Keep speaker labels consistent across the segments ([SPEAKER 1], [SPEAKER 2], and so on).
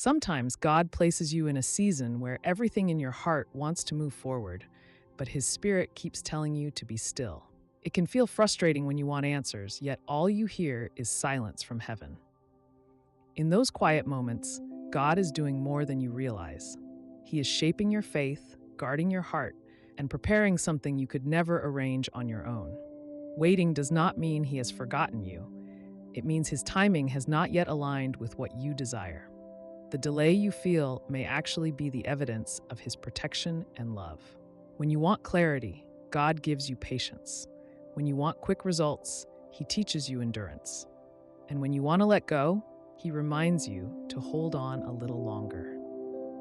[SPEAKER 1] Sometimes God places you in a season where everything in your heart wants to move forward, but His Spirit keeps telling you to be still. It can feel frustrating when you want answers, yet all you hear is silence from heaven. In those quiet moments, God is doing more than you realize. He is shaping your faith, guarding your heart, and preparing something you could never arrange on your own. Waiting does not mean He has forgotten you. It means His timing has not yet aligned with what you desire. The delay you feel may actually be the evidence of His protection and love. When you want clarity, God gives you patience. When you want quick results, He teaches you endurance. And when you want to let go, He reminds you to hold on a little longer.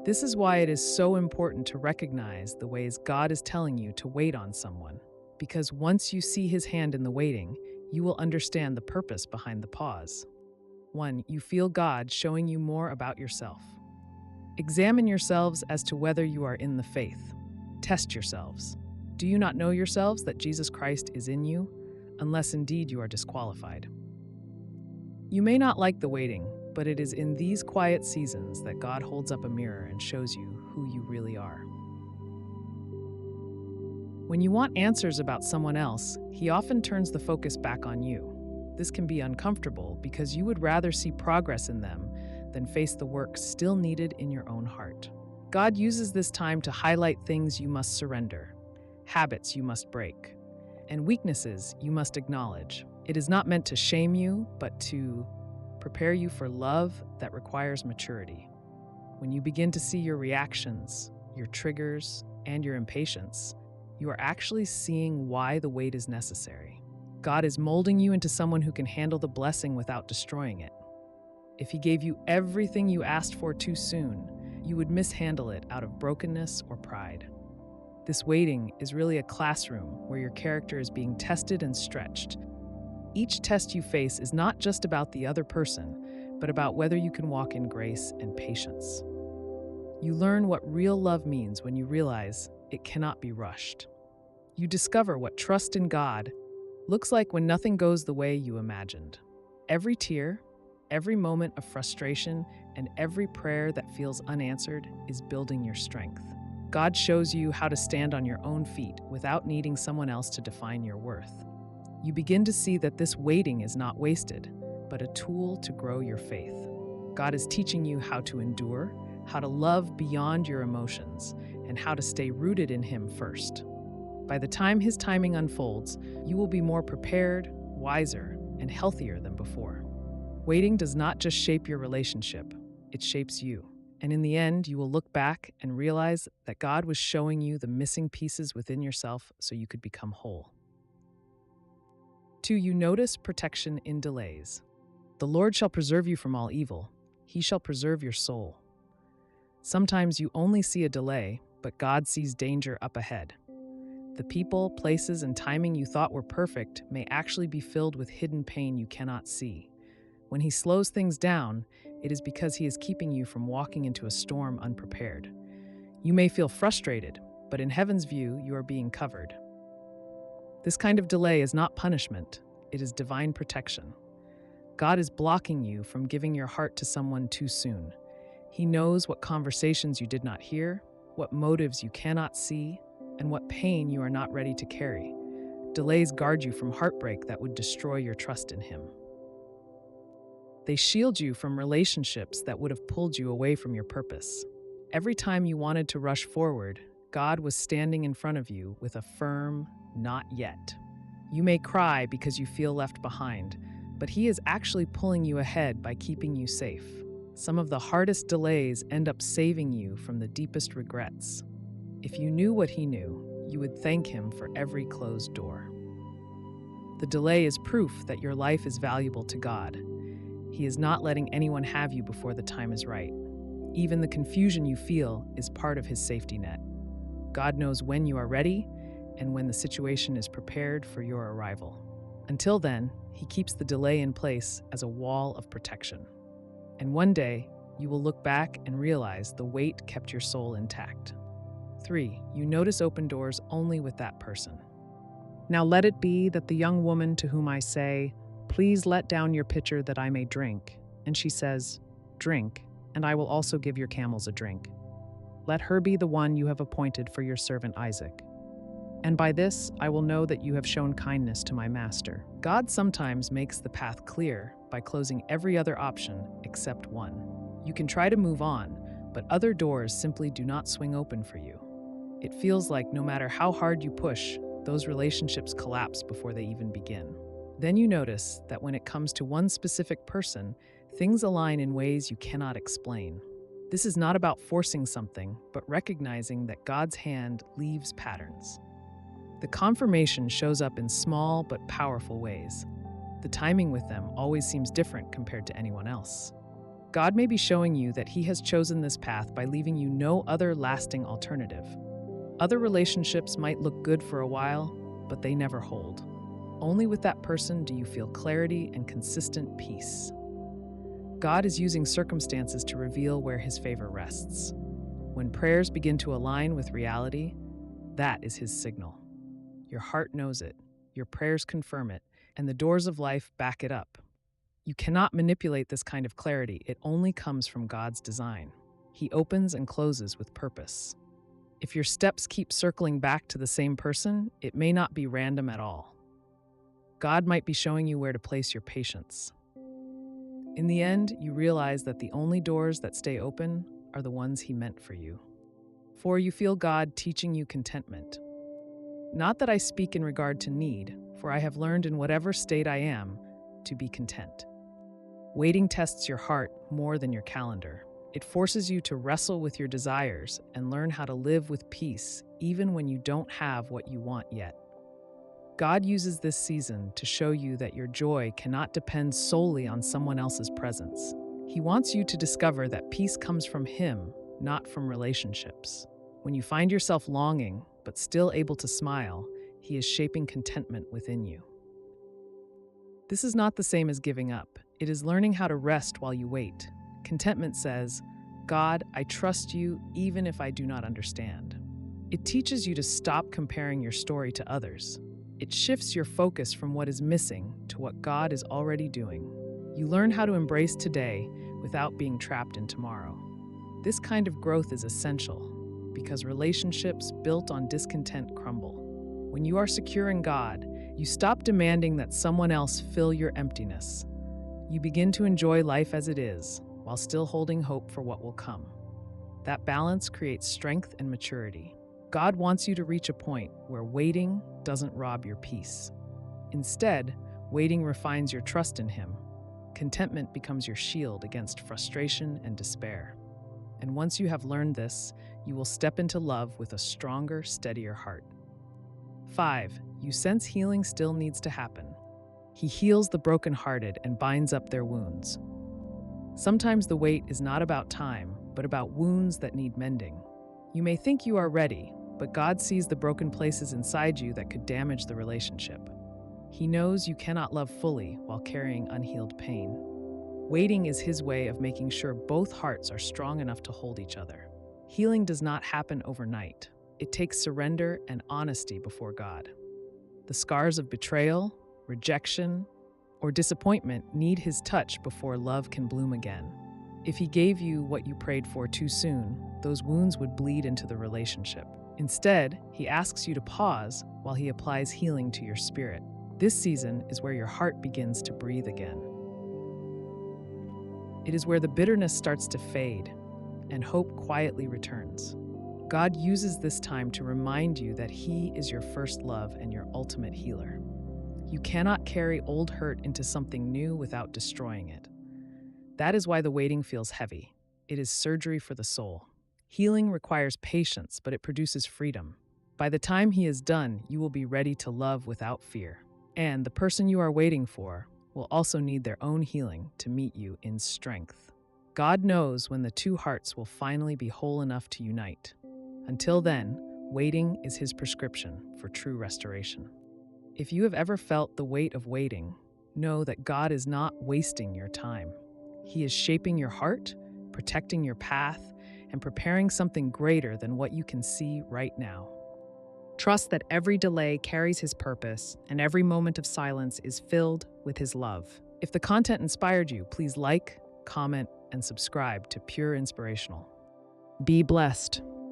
[SPEAKER 1] This is why it is so important to recognize the ways God is telling you to wait on someone, because once you see His hand in the waiting, you will understand the purpose behind the pause. 1. You feel God showing you more about yourself. Examine yourselves as to whether you are in the faith. Test yourselves. Do you not know yourselves that Jesus Christ is in you, unless indeed you are disqualified? You may not like the waiting, but it is in these quiet seasons that God holds up a mirror and shows you who you really are. When you want answers about someone else, He often turns the focus back on you. This can be uncomfortable because you would rather see progress in them than face the work still needed in your own heart. God uses this time to highlight things you must surrender, habits you must break, and weaknesses you must acknowledge. It is not meant to shame you, but to prepare you for love that requires maturity. When you begin to see your reactions, your triggers, and your impatience, you are actually seeing why the wait is necessary. God is molding you into someone who can handle the blessing without destroying it. If He gave you everything you asked for too soon, you would mishandle it out of brokenness or pride. This waiting is really a classroom where your character is being tested and stretched. Each test you face is not just about the other person, but about whether you can walk in grace and patience. You learn what real love means when you realize it cannot be rushed. You discover what trust in God looks like when nothing goes the way you imagined. Every tear, every moment of frustration, and every prayer that feels unanswered is building your strength. God shows you how to stand on your own feet without needing someone else to define your worth. You begin to see that this waiting is not wasted, but a tool to grow your faith. God is teaching you how to endure, how to love beyond your emotions, and how to stay rooted in Him first. By the time His timing unfolds, you will be more prepared, wiser, and healthier than before. Waiting does not just shape your relationship, it shapes you. And in the end, you will look back and realize that God was showing you the missing pieces within yourself so you could become whole. 2. You notice protection in delays. The Lord shall preserve you from all evil. He shall preserve your soul. Sometimes you only see a delay, but God sees danger up ahead. The people, places, and timing you thought were perfect may actually be filled with hidden pain you cannot see. When He slows things down, it is because He is keeping you from walking into a storm unprepared. You may feel frustrated, but in Heaven's view, you are being covered. This kind of delay is not punishment, it is divine protection. God is blocking you from giving your heart to someone too soon. He knows what conversations you did not hear, what motives you cannot see, and what pain you are not ready to carry. Delays guard you from heartbreak that would destroy your trust in Him. They shield you from relationships that would have pulled you away from your purpose. Every time you wanted to rush forward, God was standing in front of you with a firm, "not yet." You may cry because you feel left behind, but He is actually pulling you ahead by keeping you safe. Some of the hardest delays end up saving you from the deepest regrets. If you knew what He knew, you would thank Him for every closed door. The delay is proof that your life is valuable to God. He is not letting anyone have you before the time is right. Even the confusion you feel is part of His safety net. God knows when you are ready and when the situation is prepared for your arrival. Until then, He keeps the delay in place as a wall of protection. And one day, you will look back and realize the wait kept your soul intact. 3. You notice open doors only with that person. Now let it be that the young woman to whom I say, "Please let down your pitcher that I may drink," and she says, "Drink," and I will also give your camels a drink. Let her be the one you have appointed for your servant Isaac. And by this I will know that you have shown kindness to my master." God sometimes makes the path clear by closing every other option except one. You can try to move on, but other doors simply do not swing open for you. It feels like no matter how hard you push, those relationships collapse before they even begin. Then you notice that when it comes to one specific person, things align in ways you cannot explain. This is not about forcing something, but recognizing that God's hand leaves patterns. The confirmation shows up in small but powerful ways. The timing with them always seems different compared to anyone else. God may be showing you that He has chosen this path by leaving you no other lasting alternative. Other relationships might look good for a while, but they never hold. Only with that person do you feel clarity and consistent peace. God is using circumstances to reveal where His favor rests. When prayers begin to align with reality, that is His signal. Your heart knows it, your prayers confirm it, and the doors of life back it up. You cannot manipulate this kind of clarity. It only comes from God's design. He opens and closes with purpose. If your steps keep circling back to the same person, it may not be random at all. God might be showing you where to place your patience. In the end, you realize that the only doors that stay open are the ones He meant for you. For you feel God teaching you contentment. Not that I speak in regard to need, for I have learned in whatever state I am to be content. Waiting tests your heart more than your calendar. It forces you to wrestle with your desires and learn how to live with peace even when you don't have what you want yet. God uses this season to show you that your joy cannot depend solely on someone else's presence. He wants you to discover that peace comes from Him, not from relationships. When you find yourself longing, but still able to smile, He is shaping contentment within you. This is not the same as giving up. It is learning how to rest while you wait. Contentment says, "God, I trust you even if I do not understand." It teaches you to stop comparing your story to others. It shifts your focus from what is missing to what God is already doing. You learn how to embrace today without being trapped in tomorrow. This kind of growth is essential because relationships built on discontent crumble. When you are secure in God, you stop demanding that someone else fill your emptiness. You begin to enjoy life as it is, while still holding hope for what will come. That balance creates strength and maturity. God wants you to reach a point where waiting doesn't rob your peace. Instead, waiting refines your trust in Him. Contentment becomes your shield against frustration and despair. And once you have learned this, you will step into love with a stronger, steadier heart. 5. You sense healing still needs to happen. He heals the brokenhearted and binds up their wounds. Sometimes the wait is not about time, but about wounds that need mending. You may think you are ready, but God sees the broken places inside you that could damage the relationship. He knows you cannot love fully while carrying unhealed pain. Waiting is His way of making sure both hearts are strong enough to hold each other. Healing does not happen overnight. It takes surrender and honesty before God. The scars of betrayal, rejection, or disappointment need His touch before love can bloom again. If He gave you what you prayed for too soon, those wounds would bleed into the relationship. Instead, He asks you to pause while He applies healing to your spirit. This season is where your heart begins to breathe again. It is where the bitterness starts to fade and hope quietly returns. God uses this time to remind you that He is your first love and your ultimate healer. You cannot carry old hurt into something new without destroying it. That is why the waiting feels heavy. It is surgery for the soul. Healing requires patience, but it produces freedom. By the time He is done, you will be ready to love without fear. And the person you are waiting for will also need their own healing to meet you in strength. God knows when the two hearts will finally be whole enough to unite. Until then, waiting is His prescription for true restoration. If you have ever felt the weight of waiting, know that God is not wasting your time. He is shaping your heart, protecting your path, and preparing something greater than what you can see right now.
[SPEAKER 2] Trust that every delay carries His purpose, and every moment of silence is filled with His love.
[SPEAKER 1] If the content inspired you, please like, comment, and subscribe to Pure Inspirational.
[SPEAKER 2] Be blessed.